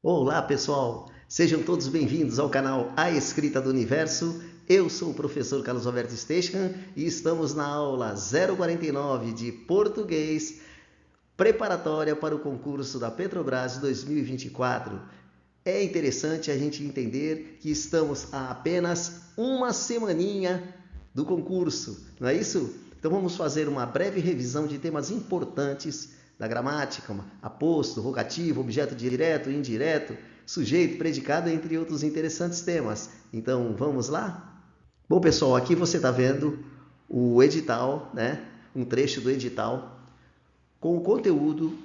Olá, pessoal! Sejam todos bem-vindos ao canal A Escrita do Universo. Eu sou o professor Carlos Alberto Steichmann e estamos na aula 049 de Português, preparatória para o concurso da Petrobras 2024. É interessante a gente entender que estamos a apenas uma semaninha do concurso, não é isso? Então vamos fazer uma breve revisão de temas importantes da gramática, aposto, vocativo, objeto direto, indireto, sujeito, predicado, entre outros interessantes temas. Então vamos lá? Bom, pessoal, aqui você está vendo o edital, né? Um trecho do edital com o conteúdo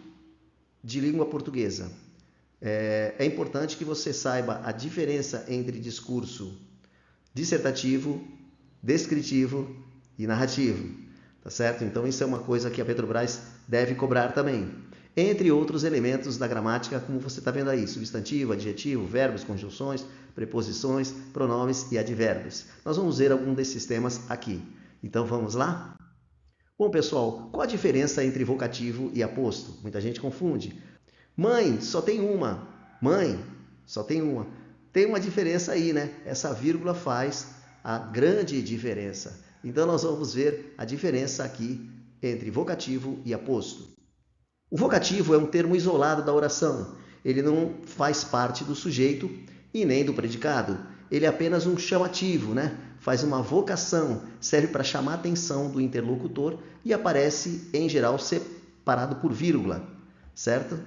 de língua portuguesa. É importante que você saiba a diferença entre discurso dissertativo, descritivo e narrativo, tá certo? Então isso é uma coisa que a Petrobras deve cobrar também. Entre outros elementos da gramática, como você está vendo aí, substantivo, adjetivo, verbos, conjunções, preposições, pronomes e advérbios. Nós vamos ver algum desses temas aqui. Então vamos lá? Bom, pessoal, qual a diferença entre vocativo e aposto? Muita gente confunde. Mãe, só tem uma. Mãe, só tem uma. Tem uma diferença aí, né? Essa vírgula faz a grande diferença. Então, nós vamos ver a diferença aqui entre vocativo e aposto. O vocativo é um termo isolado da oração. Ele não faz parte do sujeito e nem do predicado. Ele é apenas um chamativo, né? Faz uma vocação, serve para chamar a atenção do interlocutor e aparece, em geral, separado por vírgula, certo?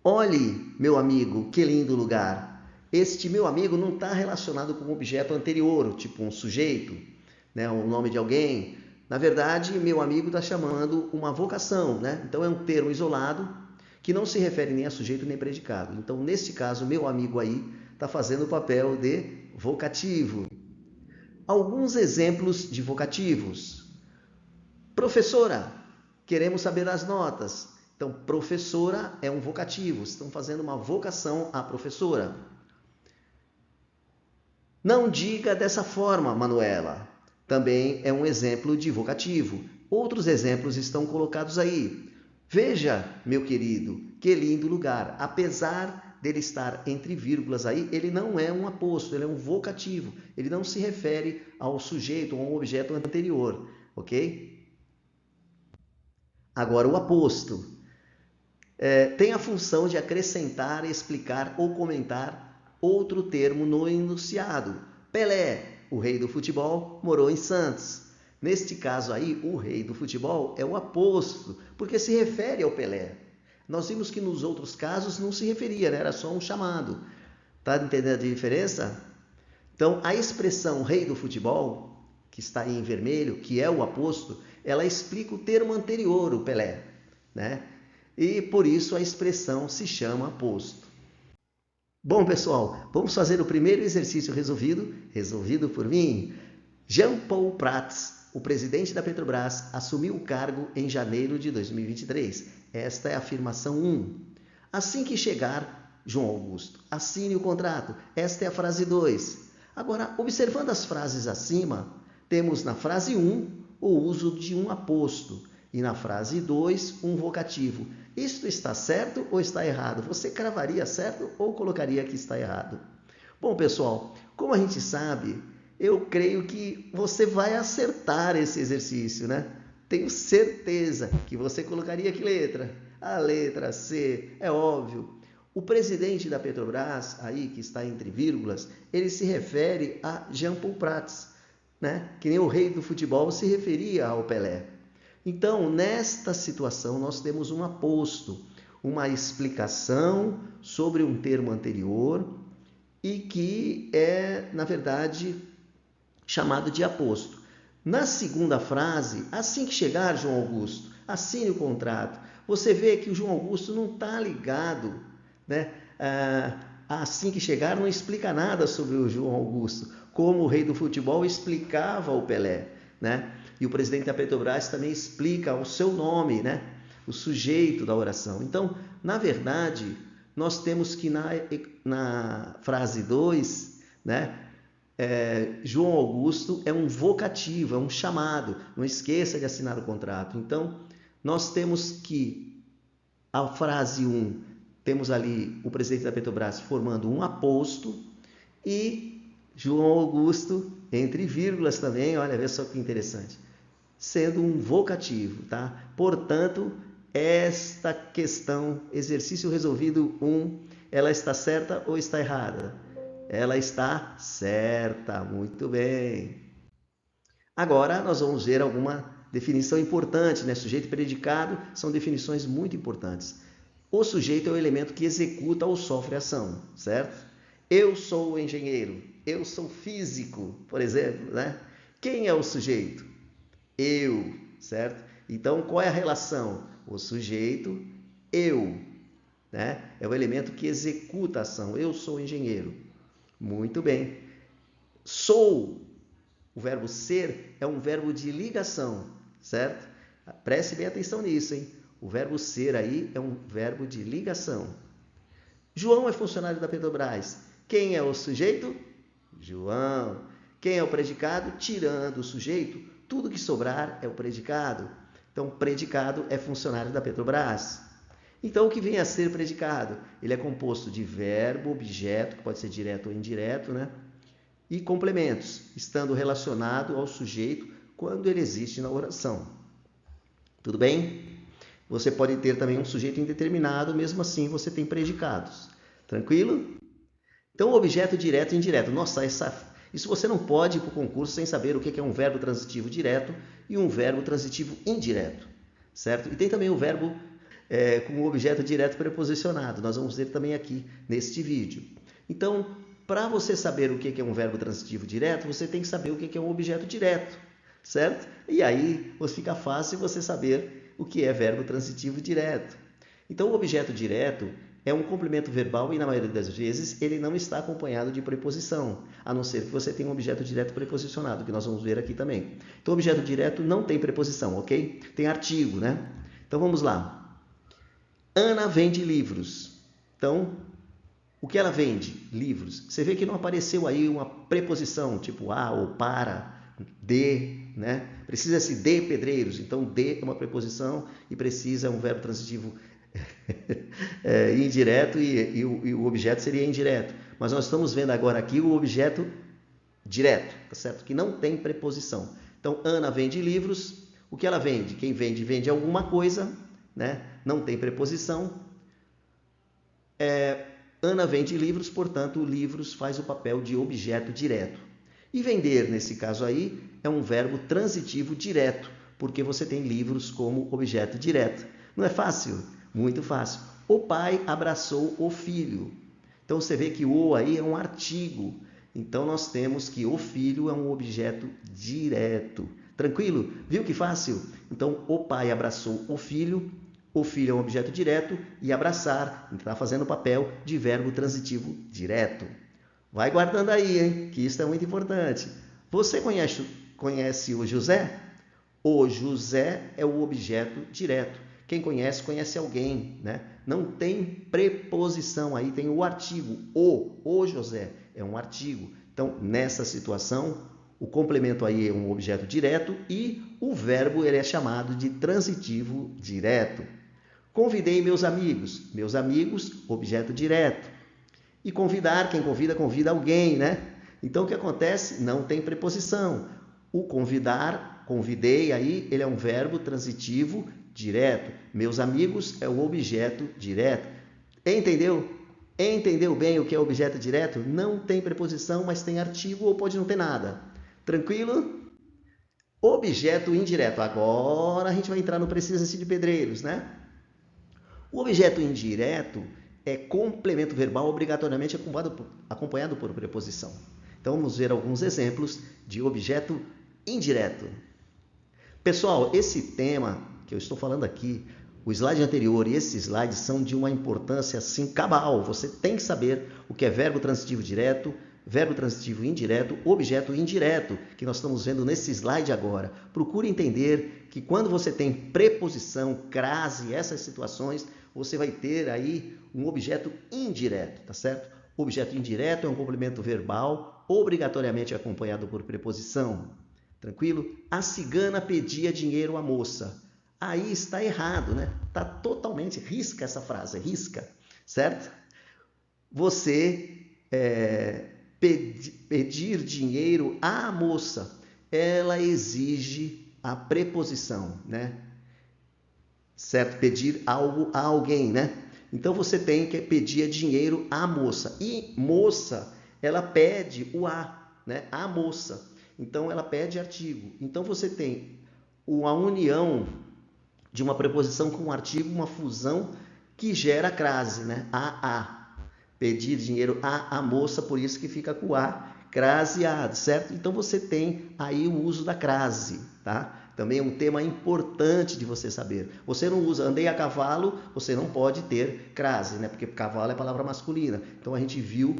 Olhe, meu amigo, que lindo lugar. Este meu amigo não está relacionado com um objeto anterior, tipo um sujeito, né, o nome de alguém. Na verdade, meu amigo está chamando uma vocação, né? Então é um termo isolado que não se refere nem a sujeito nem predicado. Então, neste caso, meu amigo aí está fazendo o papel de vocativo. Alguns exemplos de vocativos. Professora, queremos saber as notas. Então, professora é um vocativo. Estão fazendo uma vocação à professora. Não diga dessa forma, Manuela. Também é um exemplo de vocativo. Outros exemplos estão colocados aí. Veja, meu querido, que lindo lugar. Apesar dele estar entre vírgulas aí, ele não é um aposto, ele é um vocativo. Ele não se refere ao sujeito ou a um objeto anterior, ok? Agora, o aposto tem a função de acrescentar, explicar ou comentar outro termo no enunciado. Pelé, o rei do futebol, morou em Santos. Neste caso aí, o rei do futebol é o aposto, porque se refere ao Pelé. Nós vimos que nos outros casos não se referia, né? Era só um chamado. Tá entendendo a diferença? Então, a expressão rei do futebol, que está aí em vermelho, que é o aposto, ela explica o termo anterior, o Pelé, né? E por isso a expressão se chama aposto. Bom, pessoal, vamos fazer o primeiro exercício resolvido por mim. Jean Paul Prats, o presidente da Petrobras, assumiu o cargo em janeiro de 2023. Esta é a afirmação 1. Assim que chegar, João Augusto, assine o contrato. Esta é a frase 2. Agora, observando as frases acima, temos na frase 1 o uso de um aposto e na frase 2 um vocativo. Isto está certo ou está errado? Você cravaria certo ou colocaria que está errado? Bom, pessoal, como a gente sabe, eu creio que você vai acertar esse exercício, né? Tenho certeza que você colocaria que letra? A letra C, é óbvio. O presidente da Petrobras, aí que está entre vírgulas, ele se refere a Jean Paul Prats, né? Que nem o rei do futebol se referia ao Pelé. Então, nesta situação, nós temos um aposto, uma explicação sobre um termo anterior e que é, na verdade, chamado de aposto. Na segunda frase, assim que chegar, João Augusto, assine o contrato. Você vê que o João Augusto não está ligado, né? Assim que chegar não explica nada sobre o João Augusto, como o rei do futebol explicava o Pelé, né? E o presidente da Petrobras também explica o seu nome, né? O sujeito da oração. Então, na verdade, nós temos que na frase 2, né? João Augusto é um vocativo, é um chamado. Não esqueça de assinar o contrato. Então, nós temos que a frase 1 temos ali o presidente da Petrobras formando um aposto e João Augusto, entre vírgulas também, olha, vê só que interessante, sendo um vocativo, tá? Portanto, esta questão, exercício resolvido 1, ela está certa ou está errada? Ela está certa, muito bem. Agora nós vamos ver alguma definição importante, né? Sujeito e predicado são definições muito importantes. O sujeito é o elemento que executa ou sofre ação, certo? Eu sou engenheiro, eu sou físico, por exemplo, né? Quem é o sujeito? Eu, certo? Então, qual é a relação? O sujeito, eu, né? É o elemento que executa a ação. Eu sou engenheiro. Muito bem. Sou, o verbo ser, é um verbo de ligação, certo? Preste bem atenção nisso, hein? O verbo ser aí é um verbo de ligação. João é funcionário da Petrobras. Quem é o sujeito? João. Quem é o predicado? Tirando o sujeito, tudo que sobrar é o predicado. Então, predicado é funcionário da Petrobras. Então, o que vem a ser predicado? Ele é composto de verbo, objeto, que pode ser direto ou indireto, né? E complementos, estando relacionado ao sujeito quando ele existe na oração. Tudo bem? Você pode ter também um sujeito indeterminado, mesmo assim você tem predicados. Tranquilo? Então, objeto direto e indireto. Nossa, isso você não pode ir para o concurso sem saber o que é um verbo transitivo direto e um verbo transitivo indireto, certo? E tem também o verbo com o objeto direto preposicionado. Nós vamos ver também aqui neste vídeo. Então, para você saber o que é um verbo transitivo direto, você tem que saber o que é um objeto direto, certo? E aí fica fácil você saber o que é verbo transitivo direto. Então, o objeto direto é um complemento verbal e, na maioria das vezes, ele não está acompanhado de preposição, a não ser que você tenha um objeto direto preposicionado, que nós vamos ver aqui também. Então, o objeto direto não tem preposição, ok? Tem artigo, né? Então, vamos lá. Ana vende livros. Então, o que ela vende? Livros. Você vê que não apareceu aí uma preposição, tipo a ou para, de, né? Precisa-se de pedreiros. Então, de é uma preposição e precisa um verbo transitivo indireto e o objeto seria indireto. Mas nós estamos vendo agora aqui o objeto direto, tá certo? Que não tem preposição. Então, Ana vende livros. O que ela vende? Quem vende, vende alguma coisa, né? Não tem preposição. Ana vende livros, portanto, livros faz o papel de objeto direto. E vender, nesse caso aí, é um verbo transitivo direto, porque você tem livros como objeto direto. Não é fácil? Muito fácil. O pai abraçou o filho. Então, você vê que o aí é um artigo. Então, nós temos que o filho é um objeto direto. Tranquilo? Viu que fácil? Então, o pai abraçou o filho é um objeto direto e abraçar está fazendo o papel de verbo transitivo direto. Vai guardando aí, hein? Que isso é muito importante. Você conhece o José? O José é o objeto direto. Quem conhece, conhece alguém, né? Não tem preposição aí, tem o artigo. O José é um artigo. Então, nessa situação, o complemento aí é um objeto direto e o verbo ele é chamado de transitivo direto. Convidei meus amigos, objeto direto. E convidar, quem convida, convida alguém, né? Então, o que acontece? Não tem preposição. O convidar, convidei aí, ele é um verbo transitivo direto. Meus amigos é o objeto direto. Entendeu? Entendeu bem o que é objeto direto? Não tem preposição, mas tem artigo ou pode não ter nada. Tranquilo? Objeto indireto. Agora a gente vai entrar no precisa-se de pedreiros, né? O objeto indireto é complemento verbal obrigatoriamente acompanhado por preposição. Então, vamos ver alguns exemplos de objeto indireto. Pessoal, esse tema que eu estou falando aqui, o slide anterior e esse slide são de uma importância assim cabal. Você tem que saber o que é verbo transitivo direto, verbo transitivo indireto, objeto indireto, que nós estamos vendo nesse slide agora. Procure entender que quando você tem preposição, crase, essas situações, você vai ter aí um objeto indireto, tá certo? Objeto indireto é um complemento verbal obrigatoriamente acompanhado por preposição. Tranquilo? A cigana pedia dinheiro à moça. Aí está errado, né? Está totalmente, risca essa frase, risca. certo? Você pedir dinheiro à moça, ela exige a preposição, né? Certo? Pedir algo a alguém, né? Então você tem que pedir dinheiro à moça. E moça, ela pede o a, né? A moça. Então ela pede artigo. Então você tem a união de uma preposição com um artigo, uma fusão que gera a crase, né? A. Pedir dinheiro à moça, por isso que fica com a craseado, certo? Então você tem aí o uso da crase, tá? Também é um tema importante de você saber. Você não usa andei a cavalo, você não pode ter crase, né? Porque cavalo é palavra masculina. Então a gente viu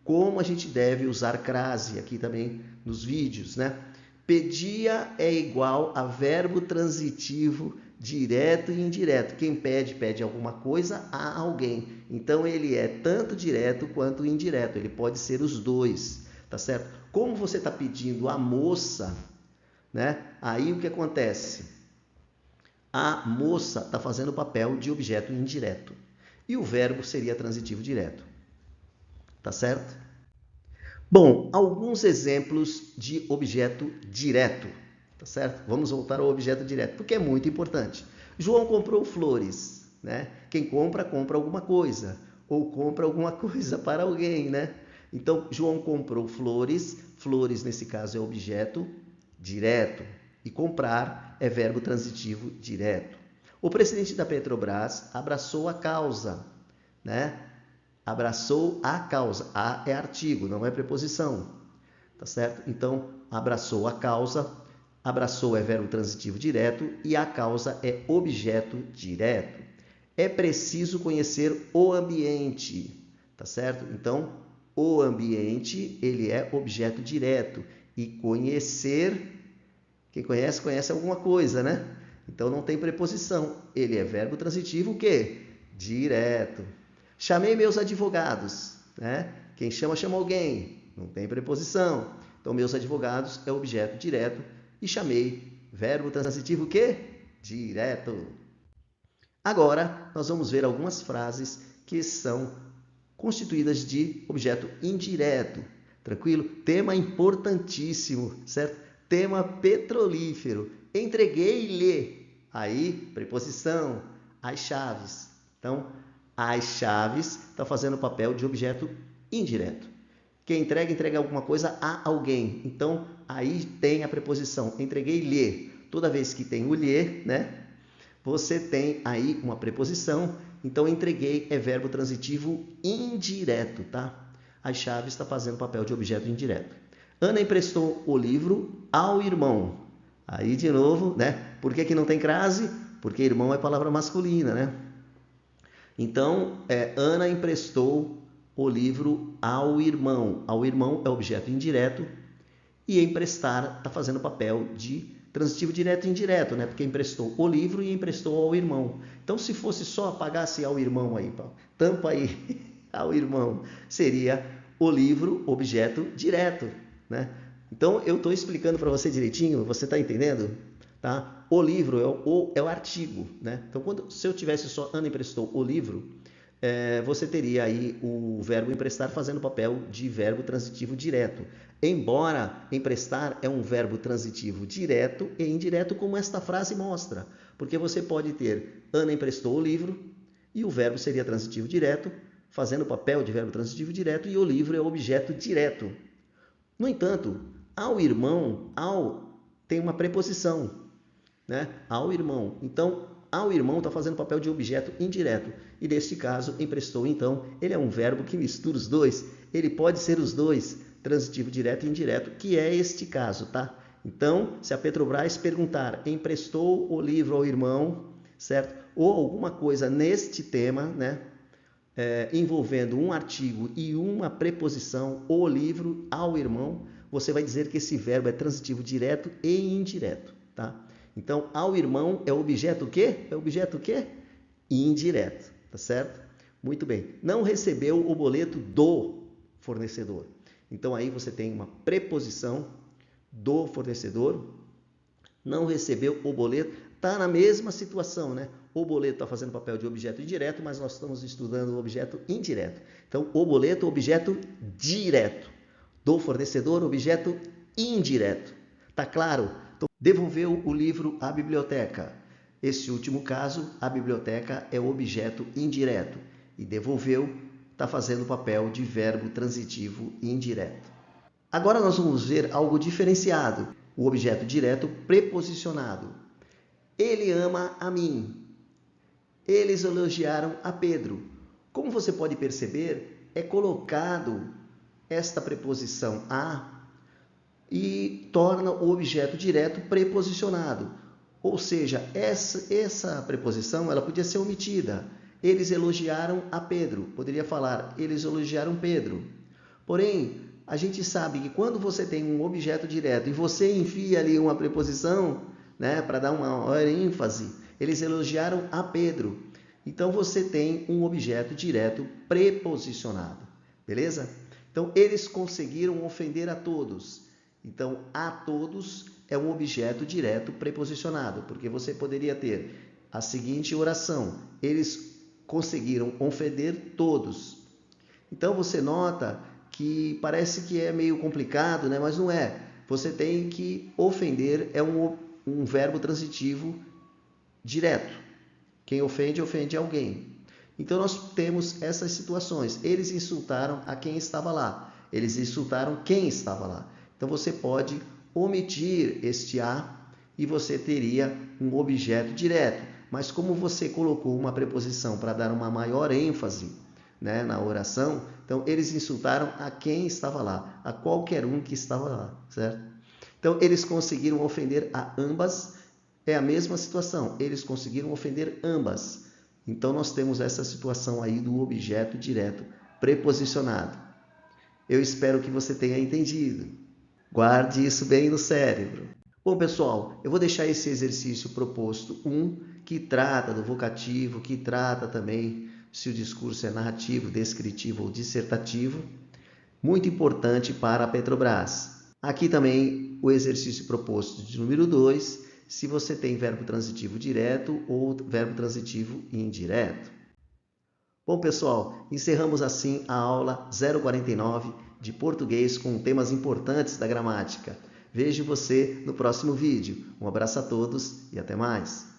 como a gente deve usar crase aqui também nos vídeos, né? Pedia é igual a verbo transitivo direto e indireto. Quem pede, pede alguma coisa a alguém. Então ele é tanto direto quanto indireto. Ele pode ser os dois, tá certo? Como você está pedindo a moça, né? Aí o que acontece? A moça está fazendo o papel de objeto indireto. E o verbo seria transitivo direto. Tá certo? Bom, alguns exemplos de objeto direto, tá certo? Vamos voltar ao objeto direto, porque é muito importante. João comprou flores, né? Quem compra, compra alguma coisa, ou compra alguma coisa para alguém, né? Então, João comprou flores, flores nesse caso é objeto direto, e comprar é verbo transitivo direto. O presidente da Petrobras abraçou a causa, né? Abraçou a causa. A é artigo, não é preposição. Tá certo? Então, abraçou a causa. Abraçou é verbo transitivo direto e a causa é objeto direto. É preciso conhecer o ambiente. Tá certo? Então, o ambiente, ele é objeto direto. E conhecer, quem conhece, conhece alguma coisa, né? Então, não tem preposição. Ele é verbo transitivo o quê? Direto. Chamei meus advogados, né? Quem chama, chama alguém, não tem preposição. Então, meus advogados é objeto direto e chamei, verbo transitivo o quê? Direto. Agora, nós vamos ver algumas frases que são constituídas de objeto indireto. Tranquilo? Tema importantíssimo, certo? Tema petrolífero. Entreguei-lhe. Aí, preposição, as chaves. Então, as chaves está fazendo o papel de objeto indireto. Quem entrega, entrega alguma coisa a alguém. Então, aí tem a preposição entreguei-lhe. Toda vez que tem o lhe, né? Você tem aí uma preposição. Então, entreguei é verbo transitivo indireto, tá? As chaves está fazendo o papel de objeto indireto. Ana emprestou o livro ao irmão. Aí, de novo, né? Por que não tem crase? Porque irmão é palavra masculina, né? Então, Ana emprestou o livro ao irmão. Ao irmão é objeto indireto e emprestar está fazendo o papel de transitivo direto e indireto, né? Porque emprestou o livro e emprestou ao irmão. Então, se fosse só apagasse ao irmão aí, tampa aí ao irmão, seria o livro objeto direto, né? Então, eu estou explicando para você direitinho, você está entendendo? Tá? O livro é o artigo, né? Então, se eu tivesse só Ana emprestou o livro, você teria aí o verbo emprestar fazendo o papel de verbo transitivo direto. Embora emprestar é um verbo transitivo direto e indireto, como esta frase mostra. Porque você pode ter Ana emprestou o livro e o verbo seria transitivo direto, fazendo o papel de verbo transitivo direto e o livro é objeto direto. No entanto, ao irmão, ao tem uma preposição, né? Ao irmão. Então, ao irmão está fazendo papel de objeto indireto. E neste caso, emprestou, então, ele é um verbo que mistura os dois. Ele pode ser os dois, transitivo direto e indireto, que é este caso, tá? Então, se a Petrobras perguntar, emprestou o livro ao irmão, certo? Ou alguma coisa neste tema, né? Envolvendo um artigo e uma preposição, o livro ao irmão, você vai dizer que esse verbo é transitivo direto e indireto, tá? Então, ao irmão é objeto o quê? É objeto o quê? Indireto, tá certo? Muito bem. Não recebeu o boleto do fornecedor. Então, aí você tem uma preposição do fornecedor. Não recebeu o boleto. Está na mesma situação, né? O boleto está fazendo papel de objeto indireto, mas nós estamos estudando o objeto indireto. Então, o boleto, objeto direto. Do fornecedor, objeto indireto. Tá claro? Então, devolveu o livro à biblioteca. Esse último caso, a biblioteca é o objeto indireto. E devolveu está fazendo o papel de verbo transitivo indireto. Agora nós vamos ver algo diferenciado. O objeto direto preposicionado. Ele ama a mim. Eles elogiaram a Pedro. Como você pode perceber, é colocado esta preposição a e torna o objeto direto preposicionado. Ou seja, essa preposição ela podia ser omitida. Eles elogiaram a Pedro. Poderia falar, eles elogiaram Pedro. Porém, a gente sabe que quando você tem um objeto direto e você enfia ali uma preposição, né, para dar uma maior ênfase, eles elogiaram a Pedro. Então, você tem um objeto direto preposicionado. Beleza? Então, eles conseguiram ofender a todos. Então, a todos é um objeto direto preposicionado, porque você poderia ter a seguinte oração: eles conseguiram ofender todos. Então, você nota que parece que é meio complicado, né? Mas não é. Você tem que ofender é um verbo transitivo direto. Quem ofende, ofende alguém. Então, nós temos essas situações. Eles insultaram a quem estava lá. Eles insultaram quem estava lá. Então, você pode omitir este a e você teria um objeto direto. Mas como você colocou uma preposição para dar uma maior ênfase, né, na oração, então eles insultaram a quem estava lá, a qualquer um que estava lá, certo? Então, eles conseguiram ofender a ambas, é a mesma situação, eles conseguiram ofender ambas. Então, nós temos essa situação aí do objeto direto preposicionado. Eu espero que você tenha entendido. Guarde isso bem no cérebro. Bom, pessoal, eu vou deixar esse exercício proposto 1, que trata do vocativo, que trata também se o discurso é narrativo, descritivo ou dissertativo. Muito importante para a Petrobras. Aqui também o exercício proposto de número 2, se você tem verbo transitivo direto ou verbo transitivo indireto. Bom, pessoal, encerramos assim a aula 049 de português com temas importantes da gramática. Vejo você no próximo vídeo. Um abraço a todos e até mais.